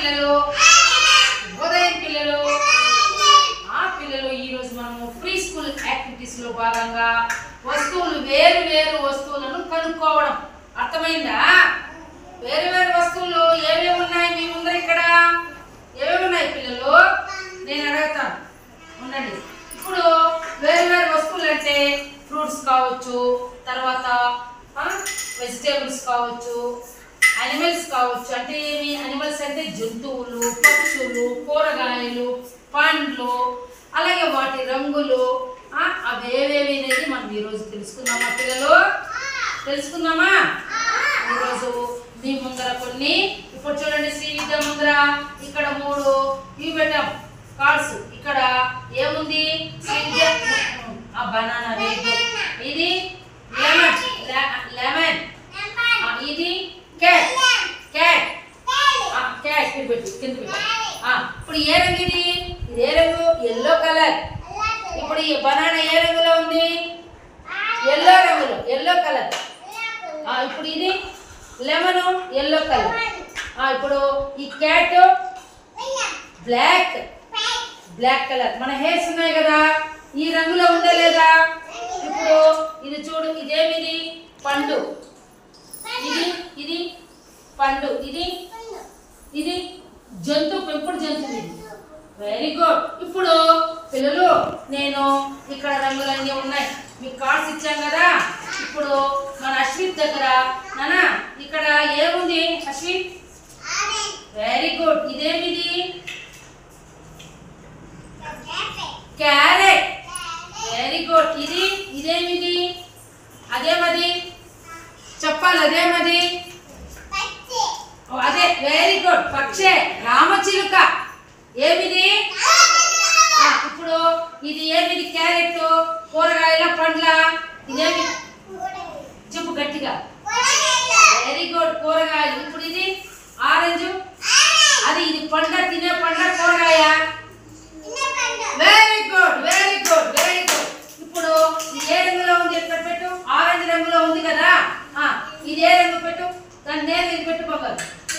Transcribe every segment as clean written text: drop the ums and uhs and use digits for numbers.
పిల్లలు? ఉదయం పిల్లలు. పిల్లలు ఈరోజు మనము ప్రీ స్కూల్ యాక్టివిటీస్ లో భాగంగా వస్తువులు వేరు వేరు వస్తువులను కనుక్కోవడం. అర్థమైందా? వేరు వేరు వస్తువులు ఏమేమి ఉన్నాయి మీ ముందర? ఇక్కడ ఏమేమి ఉన్నాయి పిల్లలు? నేను అడుగుతాను, ఉండండి. ఇప్పుడు వేరు వేరు వస్తువులు అంటే ఫ్రూట్స్ కావచ్చు, తర్వాత వెజిటేబుల్స్ కావచ్చు, అనిమల్స్ కావచ్చు. అంటే ఏమి అనిమల్స్ అంటే జంతువులు, పక్షులు, కూరగాయలు, పండ్లు, అలాగే వాటి రంగులు. అవి ఏవేవి అనేది మనం ఈరోజు తెలుసుకుందామా పిల్లలు? తెలుసుకుందామా? ఈరోజు మీ ముందర కొన్ని, ఇప్పుడు చూడండి శ్రీ విద్య ముందర ఇక్కడ 3 ఇవి పెట్టాం కార్డ్స్. ఇక్కడ ఏముంది? శ్రీ విద్య బనానా వేగు, ఇది లెమన్, లెమన్, ఇది క్యాట్, క్యాట్, క్యాట్ కింద పెట్టు, కింద పెట్టు. ఇప్పుడు ఏ రంగు ఇది? ఇది ఏ రంగు? Yellow colour. ఇప్పుడు ఈ బనానా ఏ రంగులో ఉంది? ఎల్లో రంగులో, ఎల్లో కలర్. ఇప్పుడు ఇది లెమన్, ఎల్లో కలర్. ఇప్పుడు ఈ క్యాట్ బ్లాక్, బ్లాక్ కలర్. మన హెయిర్స్ ఉన్నాయి కదా, ఈ రంగులో ఉందా లేదా? ఇప్పుడు ఇది చూడు, ఇదేమిది? పండు. ఇది పండు. ఇది జంతువు, పెంపుడు జంతువు. ఇది వెరీ గుడ్. ఇప్పుడు పిల్లలు నేను ఇక్కడ రంగులన్నీ ఉన్నాయి, మీకు కార్డ్స్ ఇచ్చాం కదా. ఇప్పుడు మన అశ్విత్ దగ్గర నానా ఇక్కడ ఏముంది అశ్విత్? Very good. ఇదేమిది? క్యారెట్. Very good. ఇదేమిది? అదేమది? చెప్పాలి, అదేమది? అదే, వెరీ గుడ్, పక్షే, రామచిలుక. ఏమిది? ఇప్పుడు ఇది ఏమిది? క్యారెట్. కూరగాయల, పండ్ల, ఇదేమి? చెప్పు గట్టిగా. వెరీ గుడ్, కూరగాయలు. ఇప్పుడు ఇది ఆరెంజ్. ఇది పండ్ల, తినే పండ్ల, కూరగాయ. Very good, very good, very good. ఇప్పుడు ఇది ఏ రంగులో ఉంది? ఎక్కడ పెట్టు. ఆరెంజ్ రంగులో ఉంది కదా. ఇది ఏ రంగు? పెట్టు, దాన్ని నేను ఇది పెట్టు బాబు.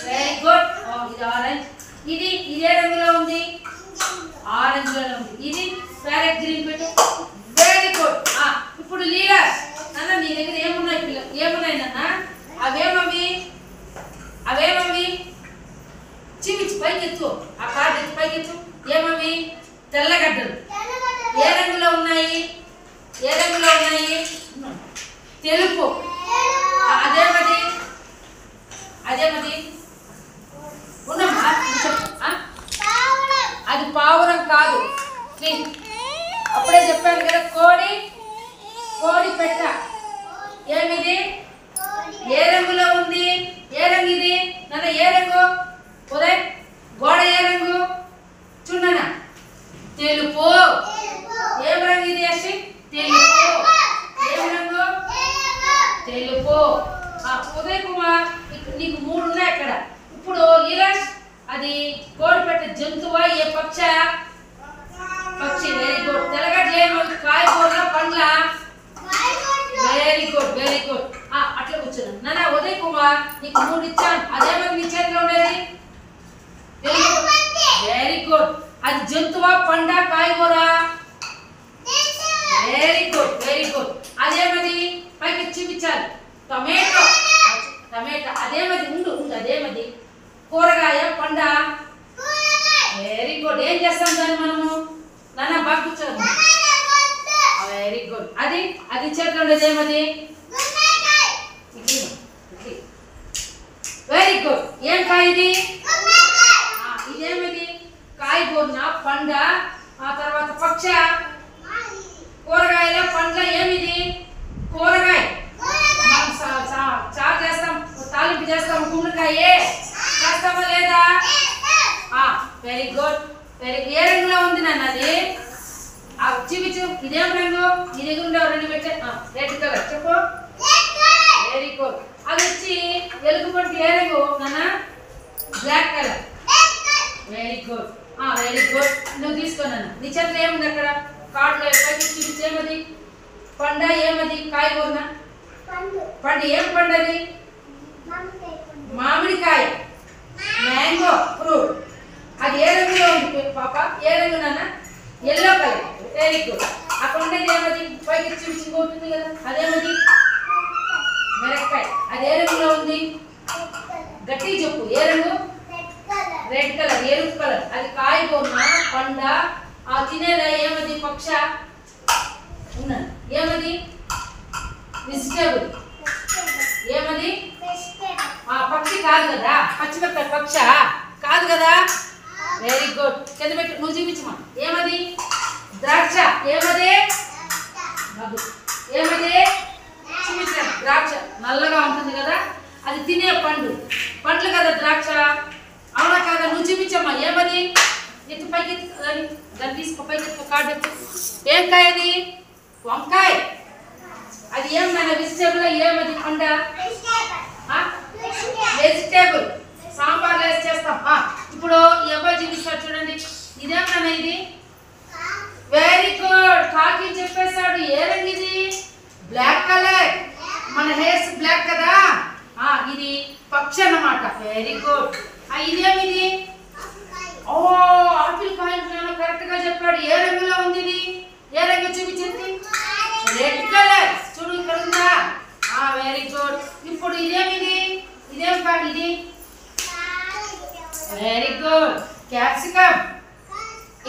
Very good. ఇది ఆరెంజ్. ఇది ఏ రంగులో ఉంది? ఆరెంజ్ లో ఉంది. ఇది ప్యారెట్ గ్రీన్ పెట్టు. Very good. ఇప్పుడు లీడర్స్ నాన్న నీ దగ్గర ఏమున్నాయి పిల్లలు? ఏమున్నాయి నాన్న? అవేమవి? చిమిచి పైకెత్తు, ఆ కార్డు ఎత్తి పైకెత్తు. ఏమవి? తెల్లగడ్డలు. ఏ రంగులో ఉన్నాయి? ఏ రంగులో ఉన్నాయి? తెలుపు. అదేమది? ఉన్నమ్మా, అది పావురం కాదు. అప్పుడే చెప్పాను కదా, కోడి పెట్ట. ఏమిది? ఏ రంగులో ఉంది? ఏ రంగు ఇది నాన్న? ఏ రంగు? ఉదయ్ గోడ ఏ రంగు? చూడనా, తెలుపు. ఏం రంగు ఇది అశ్విన్? తెలుపు. ఏం రంగు? తెలుపు. ఉదయ్ కుమార్ నీకు 3 ఉన్నాయి అక్కడ. ఇప్పుడు లీలాష్ అది కోడిపెట్ట జంతువా? ఏ పక్ష? పక్షి. Very good. తెల్లగడ్డలు ఏమి? కాయగూరల, పండ్ల. Very good, very good. అట్లా కూర్చున్నాను నాన్న. ఉదయ్ కుమార్ నీకు 3 ఇచ్చాను. అదేమని నీ చేతిలో ఉండేది? Very good. అది జంతువా, పండ, కాయగూర? Very good, very good. అదేమది? పైకి చూపించాలి. టొమాటో. టమాటా. అదేమది? ఉండు, అదేమది? కూరగాయ, పండ? Very good. ఏం చేస్తాం దాన్ని మనము నాన్న? బాగా కూర్చోదు. Very good. అది చేతిలో ఉండేది ఏమది? Very good. ఏం కాయ ఇది? ఇదేమిది? కాయగూరన, పండ, తర్వాత పక్ష, కూరగాయల, పండ్ల. ఏమిది? కూరగాయ. మనం చారు చేస్తాం, తాలింపు చేస్తాం, గుమ్మడికాయ చేస్తామా లేదా? Very good, very good. ఏ రంగులో ఉంది నాన్న అది? చూపించు. ఇదేం రంగు? నీ దగ్గర ఉండే 2 పెట్టే. రెడ్ కలర్ చెప్పు. Very good. అది వచ్చి ఎలుగుబంటి ఏ రంగు నాన్న? Black colour. Very good, very good. నువ్వు తీసుకోనన్నా. నీ చేతిలో ఏముంది అక్కడ? కార్డులో పైకి చూపించి. ఏమది? పండ. ఏమది? కాయగూరన, పండు. ఏం పండు అది? మామిడికాయ, mango fruit. Yellow colour. Very good. అక్కడ ఉండేది ఏమది? పైకి చూపించి ఉంటుంది కదా, అదేమది? మిరపకాయ. అది ఏ రంగులో ఉంది? గట్టిగా చెప్పు. ఏ రంగు? రెడ్ కలర్, ఎరుపు కలర్. అది కాయగూర, పండ, ఆ తినేదా? ఏమది? పక్ష ఉన్నది. ఏమది? వెజిటేబుల్. ఏమది? పక్షి కాదు కదా, పచ్చిమిరపకాయ పక్ష కాదు కదా. Very good. కింద పెట్టి నువ్వు చూపించమా. ఏమది? ద్రాక్ష. ఏమది? ఏమది? చూపించండి. ద్రాక్ష నల్లగా ఉంటుంది కదా, అది తినే పండ్లు కదా ద్రాక్ష, అవునా కాదా? నువ్వు చూపించమ్మా. ఏమది? ఎత్తు పైకి, దాన్ని తీసుకో, పైకి కార్డు ఎత్తు. ఏం కాయ అది? వంకాయ. అది ఏమన్నా వెజిటేబుల్? ఏమది? పండ వెజిటేబుల్. సాంబార్లో వేసి చేస్తాం. ఇప్పుడు ఈ అబ్బాయి చూపిస్తాడు చూడండి. ఇదేమన్నా ఇది? Very good. కాకి చెప్పేశాడు. ఏ రంగు ఇది? Black colour. మన హెయిర్స్ బ్లాక్ కదా, ఇది పక్షి అన్నమాట. Very good. ఇదేమిది? ఓ ఆపిల్ కాయ. కరెక్ట్ గా చెప్పాడు. ఏ రంగులో ఉంది ఇది? ఏ రంగు చూపించింది? Red colour. చూడు ఇక్కడ ఉందా? Very good. ఇప్పుడు ఇదేమిది? ఇదేం కాదు ఇది? Very good. క్యాప్సికమ్.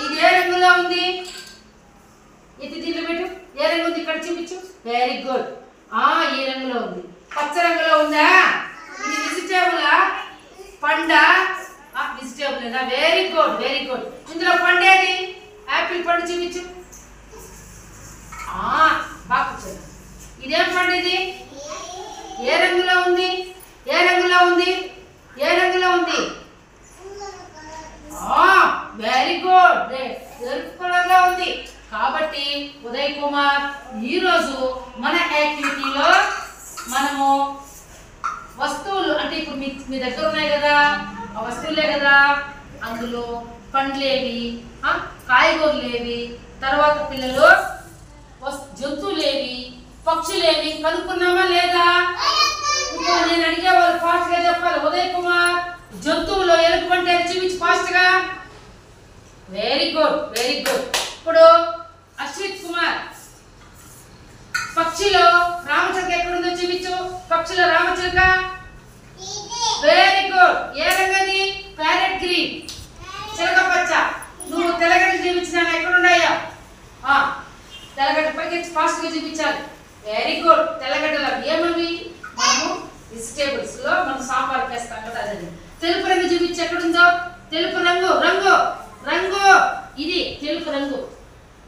ఇది ఏ రంగులో ఉంది? ఇది దీంట్లో పెట్టు. ఏ రంగు ఉంది? ఇక్కడ చూపించు. Very good. ఈ రంగులో ఉంది. పచ్చ రంగులో ఉందా? ఇది వెజిటేబులా పండ? Vegetable. Very good, very good. ఇందులో పండేది? యాపిల్ పండు చూపించు. బాగా కూర్చోండి. ఇదేం పండు ఇది? ఏ రంగులో ఉంది? ఏ రంగులో ఉంది? ఏ రంగులో ఉంది? Very good. ఎరుపు కలర్ లో ఉంది. కాబట్టి ఉదయ్ కుమార్ ఈరోజు మన యాక్టివిటీలో మనము వస్తువులు అంటే ఇప్పుడు మీ దగ్గర ఉన్నాయి కదా, ఆ వస్తువులే కదా, అందులో పండ్లేవి, కాయగూరలేవి, తర్వాత పిల్లలు జంతువులేవి, పక్షులేవి కనుక్కున్నామా లేదా? ఇప్పుడు నేను అడిగే వాళ్ళు ఫాస్ట్ గా చెప్పాలి. ఉదయ్ కుమార్ జంతువులో ఎలుగు పంటే చూపించి ఫాస్ట్ గా. Very good, very good. ఇప్పుడు అశ్విత్ కుమార్ పక్షిలో రామచిలక ఎక్కడుందో చూపించు. పక్షిలో రామచిలక. Very good. ఏ రంగది? Parrot green. చిలక పచ్చ. నువ్వు తెల్లగడ్డలు చూపించినా ఎక్కడున్నాయో? తెల్లగడ్డ పైకి ఫాస్ట్ గా చూపించాలి. Very good. తెల్లగడ్డలు ఏమవి? మనము వెజిటేబుల్స్ లో మనం సాంబార్ వేస్తాం కదా, అది. తెలుపు రంగు చూపించి ఎక్కడుందో? తెలుపు రంగు. రంగు రంగు ఇది తెలుపు రంగు.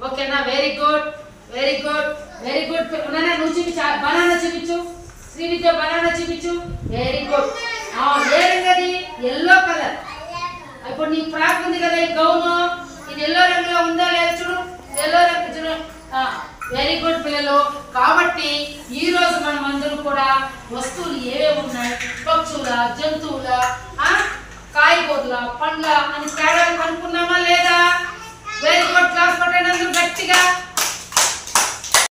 ఓకేనా? Very good, very good, very good. నువ్వు చూపించు. బనానా చూపించు. శ్రీవిద్య బనానా చూపించు. Very good. ఏ రంగు అది? Yellow colour. ఇప్పుడు నీ ఫ్రాక్ ఉంది కదా, ఈ గౌను, ఇది ఎల్లో రంగులో ఉందా లేదా చూడు. ఎల్లో రంగు చూడు. వెరీ గుడ్ పిల్లలు. కాబట్టి ఈ రోజు మనం అందరూ కూడా వస్తువులు ఏవేవి ఉన్నాయి, పక్షుల, జంతువుల, కాయగూరల, పండ్ల అని తేడాలు కనుక్కున్నామా లేదా? Very good. క్లాస్ కొట్టండి అందరూ గట్టిగా.